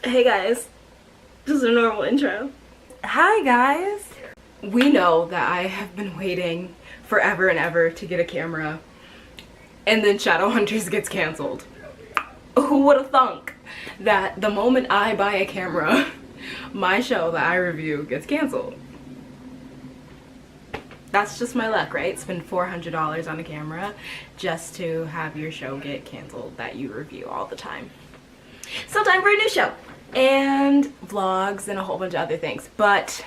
Hey guys, just a normal intro. Hi guys! We know that I have been waiting forever and ever to get a camera, and then Shadowhunters gets cancelled. Who would have thunk that the moment I buy a camera, my show that I review gets cancelled? That's just my luck, right? Spend $400 on a camera just to have your show get cancelled that you review all the time. So time for a new show and vlogs and a whole bunch of other things, but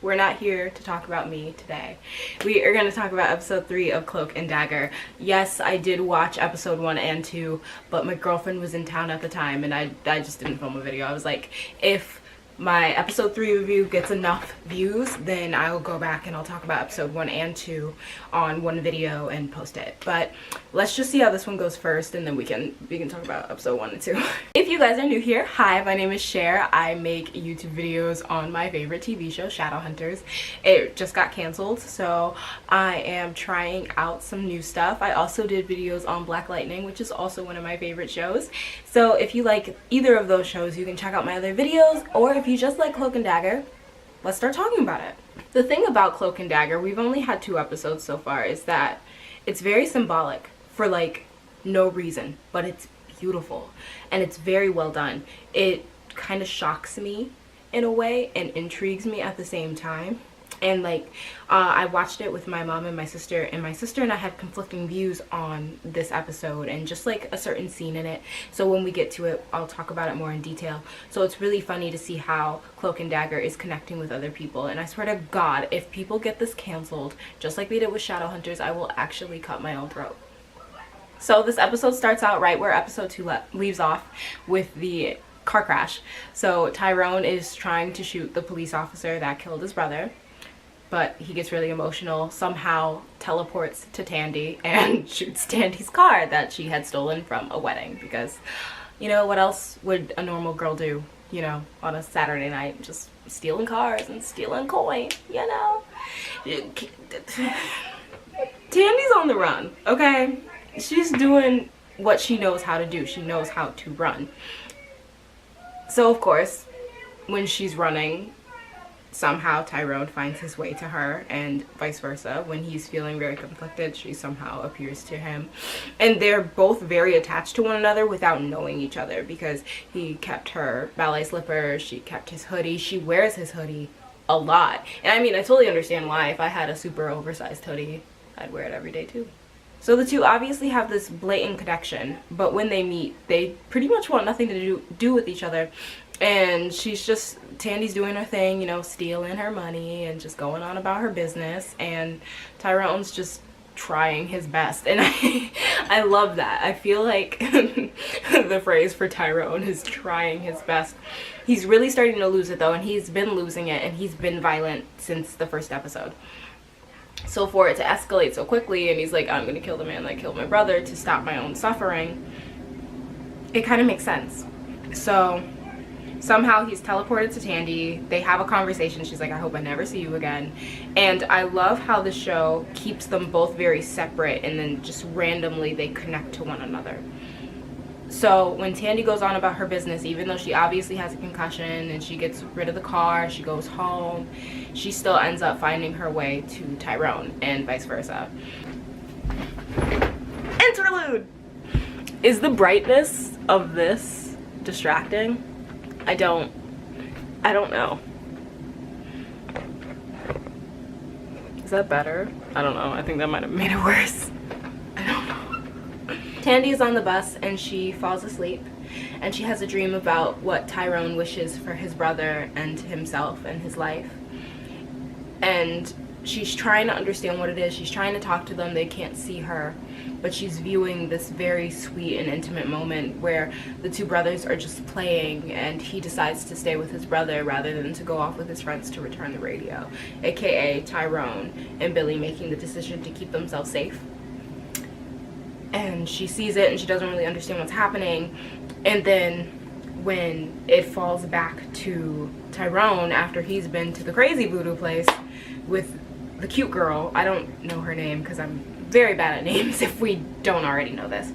we're not here to talk about me today. We are going to talk about episode 3 of Cloak and Dagger. Yes, I did watch episode 1 and 2, but my girlfriend was in town at the time and I just didn't film a video. I was like, if my episode 3 review gets enough views, then I'll go back and I'll talk about episode 1 and 2 on one video and post it. But let's just see how this one goes first, and then we can talk about episode 1 and 2. If you guys are new here, hi, my name is Cher. I make YouTube videos on my favorite TV show, Shadowhunters. It just got canceled, so I am trying out some new stuff. I also did videos on Black Lightning, which is also one of my favorite shows. So if you like either of those shows, you can check out my other videos, or if you just like Cloak and Dagger, let's start talking about it. The thing about Cloak and Dagger, we've only had 2 episodes so far, is that it's very symbolic for like no reason, but it's beautiful and it's very well done. It kind of shocks me in a way and intrigues me at the same time. And like I watched it with my mom and my sister and I had conflicting views on this episode and just like a certain scene in it. So when we get to it, I'll talk about it more in detail. So it's really funny to see how Cloak and Dagger is connecting with other people. And I swear to God, if people get this canceled, just like they did with Shadowhunters, I will actually cut my own throat. So this episode starts out right where episode 2 leaves off, with the car crash. So Tyrone is trying to shoot the police officer that killed his brother, but he gets really emotional, somehow teleports to Tandy and shoots Tandy's car that she had stolen from a wedding, because, you know, what else would a normal girl do, you know, on a Saturday night? Just stealing cars and stealing coin, you know? Tandy's on the run, okay? She's doing what she knows how to do. She knows how to run. So, of course, when she's running, somehow Tyrone finds his way to her, and vice versa. When he's feeling very conflicted, she somehow appears to him. And they're both very attached to one another without knowing each other, because he kept her ballet slippers, she kept his hoodie. She wears his hoodie a lot. And I mean, I totally understand why. If I had a super oversized hoodie, I'd wear it every day too. So the two obviously have this blatant connection, but when they meet, they pretty much want nothing to do with each other. And Tandy's doing her thing, you know, stealing her money and just going on about her business, and Tyrone's just trying his best. And I love that. I feel like the phrase for Tyrone is trying his best. He's really starting to lose it though, and he's been losing it, and he's been violent since the first episode. So for it to escalate so quickly, and he's like, I'm gonna kill the man that killed my brother to stop my own suffering, it kind of makes sense. So somehow he's teleported to Tandy. They have a conversation. She's like, I hope I never see you again. And I love how the show keeps them both very separate, and then just randomly they connect to one another. So when Tandy goes on about her business, even though she obviously has a concussion and she gets rid of the car, she goes home, she still ends up finding her way to Tyrone, and vice versa. Interlude! Is the brightness of this distracting? I don't know. Is that better? I don't know. I think that might have made it worse. I don't know. Tandy is on the bus and she falls asleep, and she has a dream about what Tyrone wishes for his brother and himself and his life. And she's trying to understand what it is. She's trying to talk to them. They can't see her, but she's viewing this very sweet and intimate moment where the two brothers are just playing, and he decides to stay with his brother rather than to go off with his friends to return the radio, aka Tyrone and Billy making the decision to keep themselves safe. And she sees it and she doesn't really understand what's happening. And then when it falls back to Tyrone after he's been to the crazy voodoo place with the cute girl, I don't know her name because I'm very bad at names if we don't already know this,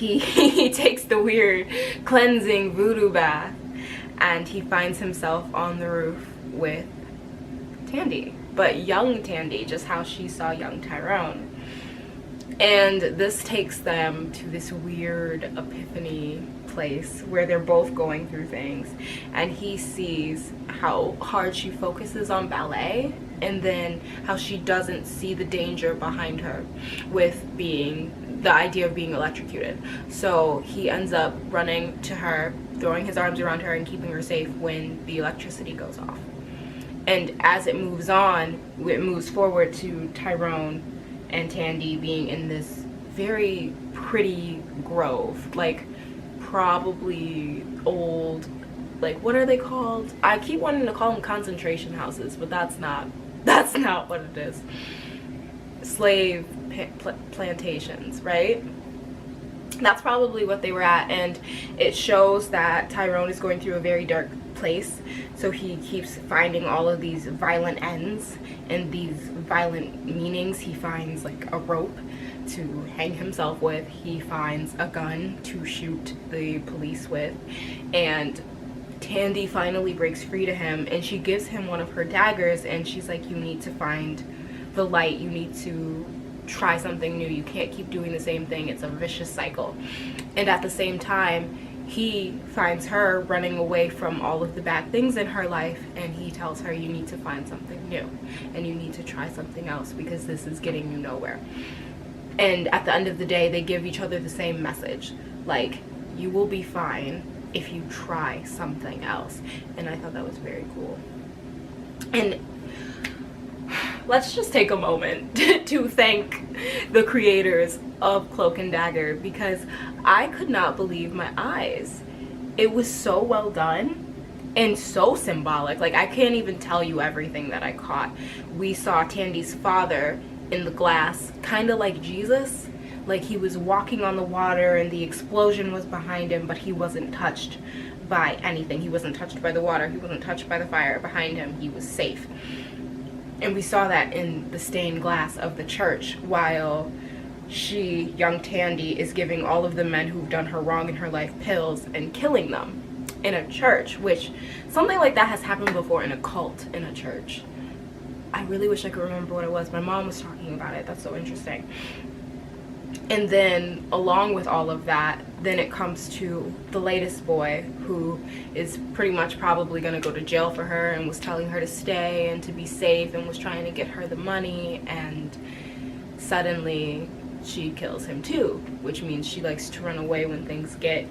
he takes the weird cleansing voodoo bath, and he finds himself on the roof with Tandy, but young Tandy, just how she saw young Tyrone. And this takes them to this weird epiphany place where they're both going through things, and he sees how hard she focuses on ballet, and then how she doesn't see the danger behind her with the idea of being electrocuted. So he ends up running to her, throwing his arms around her and keeping her safe when the electricity goes off. And as it moves on, it moves forward to Tyrone and Tandy being in this very pretty grove, like probably old, like, what are they called? I keep wanting to call them concentration houses, but that's not what it is. Slave plantations, right? That's probably what they were at. And it shows that Tyrone is going through a very dark place, so he keeps finding all of these violent ends and these violent meanings. He finds like a rope to hang himself with, he finds a gun to shoot the police with, and Tandy finally breaks free to him, and she gives him one of her daggers, and she's like, you need to find the light, you need to try something new, you can't keep doing the same thing, it's a vicious cycle. And at the same time, he finds her running away from all of the bad things in her life, and he tells her, you need to find something new and you need to try something else because this is getting you nowhere. And at the end of the day, they give each other the same message, like, you will be fine if you try something else. And I thought that was very cool. And let's just take a moment to thank the creators of Cloak and Dagger, because I could not believe my eyes. It was so well done and so symbolic. Like, I can't even tell you everything that I caught. We saw Tandy's father in the glass, kind of like Jesus. Like, he was walking on the water and the explosion was behind him, but he wasn't touched by anything. He wasn't touched by the water, he wasn't touched by the fire behind him, he was safe. And we saw that in the stained glass of the church, while young Tandy, is giving all of the men who've done her wrong in her life pills and killing them in a church, which something like that has happened before in a cult in a church. I really wish I could remember what it was. My mom was talking about it. That's so interesting. And then along with all of that, then it comes to the latest boy, who is pretty much probably going to go to jail for her, and was telling her to stay and to be safe and was trying to get her the money, and suddenly she kills him too, which means she likes to run away when things get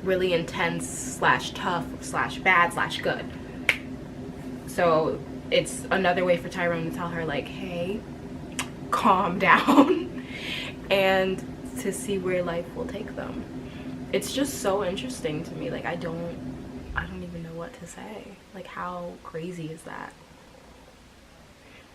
really intense slash tough slash bad slash good. So it's another way for Tyrone to tell her, like, hey, calm down, and to see where life will take them. It's just so interesting to me. Like, I don't even know what to say. Like, how crazy is that?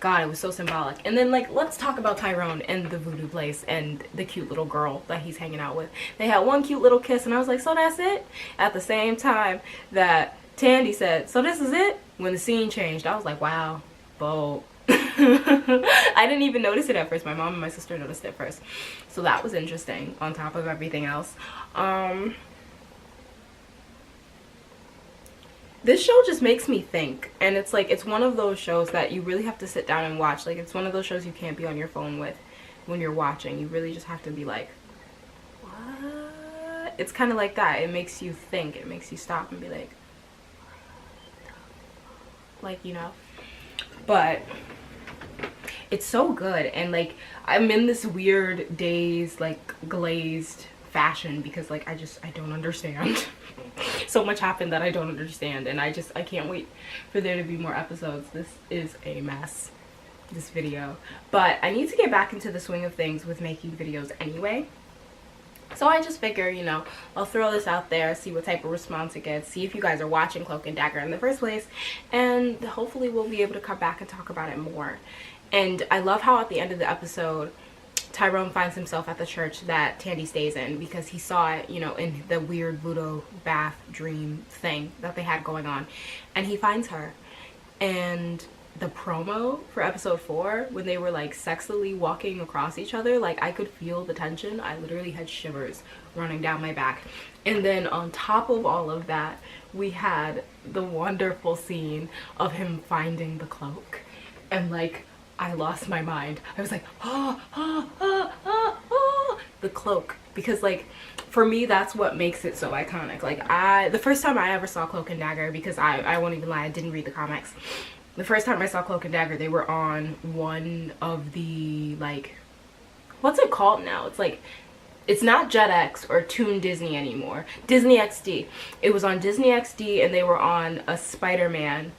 God, it was so symbolic. And then, like, let's talk about Tyrone and the voodoo place and the cute little girl that he's hanging out with. They had one cute little kiss, and I was like, so that's it? At the same time that Tandy said, so this is it? When the scene changed, I was like, wow, bold. I didn't even notice it at first. My mom and my sister noticed it first. So that was interesting on top of everything else. This show just makes me think, and it's like, it's one of those shows that you really have to sit down and watch. Like, it's one of those shows you can't be on your phone with when you're watching. You really just have to be like, what? It's kind of like that. It makes you think. It makes you stop and be like, you know. But it's so good, and like, I'm in this weird dazed, like, glazed fashion, because like, I don't understand. So much happened that I don't understand, and I can't wait for there to be more episodes. This is a mess, this video, but I need to get back into the swing of things with making videos anyway. So I just figure, you know, I'll throw this out there, see what type of response it gets, see if you guys are watching Cloak and Dagger in the first place, and hopefully we'll be able to come back and talk about it more. And I love how at the end of the episode, Tyrone finds himself at the church that Tandy stays in, because he saw it, you know, in the weird voodoo bath dream thing that they had going on, and he finds her, and the promo for episode 4 when they were like sexily walking across each other, like I could feel the tension. I literally had shivers running down my back. And then on top of all of that, we had the wonderful scene of him finding the cloak, and like I lost my mind. I was like, the cloak, because like for me that's what makes it so iconic. Like the first time I ever saw Cloak and Dagger, because I won't even lie, I didn't read the comics. The first time I saw Cloak and Dagger, they were on one of the, like, what's it called now? It's like, it's not Jetix or Toon Disney anymore. Disney XD. It was on Disney XD, and they were on a Spider-Man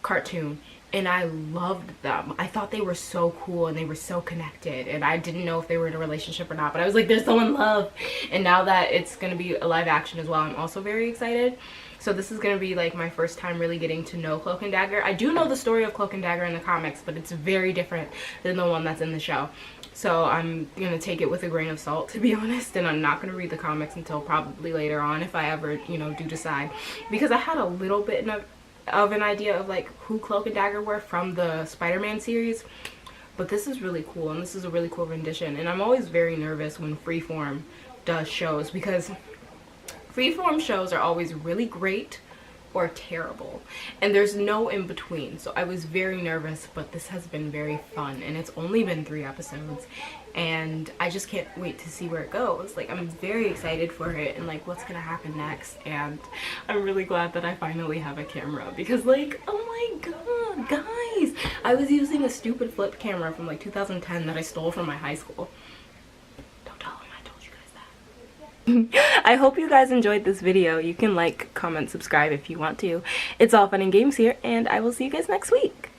cartoon. And I loved them. I thought they were so cool and they were so connected. And I didn't know if they were in a relationship or not. But I was like, they're so in love. And now that it's going to be a live action as well, I'm also very excited. So this is going to be like my first time really getting to know Cloak and Dagger. I do know the story of Cloak and Dagger in the comics, but it's very different than the one that's in the show. So I'm going to take it with a grain of salt, to be honest. And I'm not going to read the comics until probably later on, if I ever, you know, do decide. Because I had a little bit of an idea of like who Cloak and Dagger were from the Spider-Man series. But this is really cool, and this is a really cool rendition. And I'm always very nervous when Freeform does shows, because Freeform shows are always really great or terrible, and there's no in between. So I was very nervous, but this has been very fun, and it's only been 3 episodes, and I just can't wait to see where it goes. Like, I'm very excited for it and like what's gonna happen next. And I'm really glad that I finally have a camera, because like, oh my god guys, I was using a stupid flip camera from like 2010 that I stole from my high school. I hope you guys enjoyed this video. You can like, comment, subscribe if you want to. It's all fun and games here, and I will see you guys next week.